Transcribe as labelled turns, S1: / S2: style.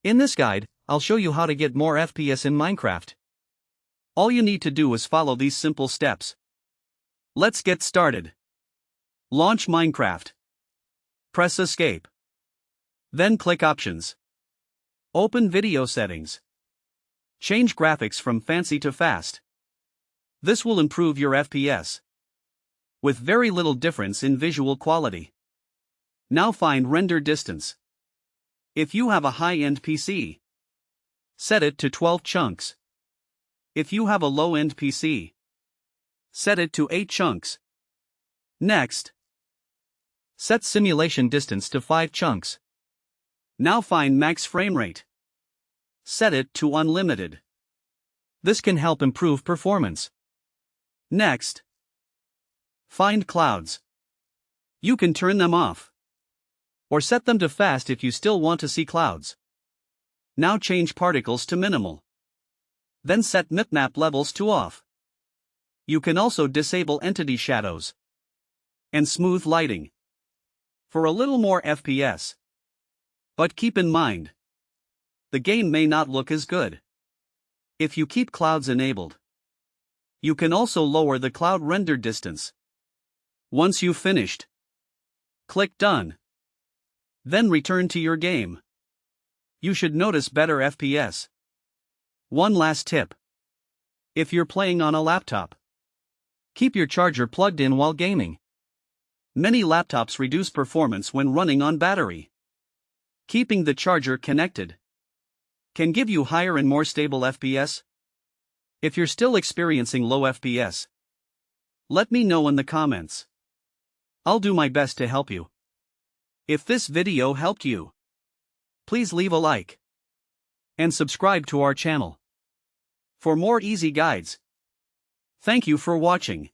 S1: In this guide, I'll show you how to get more FPS in Minecraft. All you need to do is follow these simple steps. Let's get started. Launch Minecraft. Press Escape. Then click Options. Open Video Settings. Change graphics from fancy to fast. This will improve your FPS, with very little difference in visual quality. Now find Render Distance. If you have a high-end PC, set it to 12 chunks. If you have a low-end PC, set it to 8 chunks. Next, set Simulation Distance to 5 chunks. Now find Max Frame Rate. Set it to Unlimited. This can help improve performance. Next, find Clouds. You can turn them off, or set them to fast if you still want to see clouds. Now change Particles to Minimal. Then set Bitmap Levels to Off. You can also disable Entity Shadows and Smooth Lighting for a little more FPS. But keep in mind, the game may not look as good if you keep clouds enabled. You can also lower the cloud render distance. Once you've finished, click Done. Then return to your game. You should notice better FPS. One last tip. If you're playing on a laptop, keep your charger plugged in while gaming. Many laptops reduce performance when running on battery. Keeping the charger connected can give you higher and more stable FPS. If you're still experiencing low FPS, let me know in the comments. I'll do my best to help you. If this video helped you, please leave a like and subscribe to our channel for more easy guides. Thank you for watching.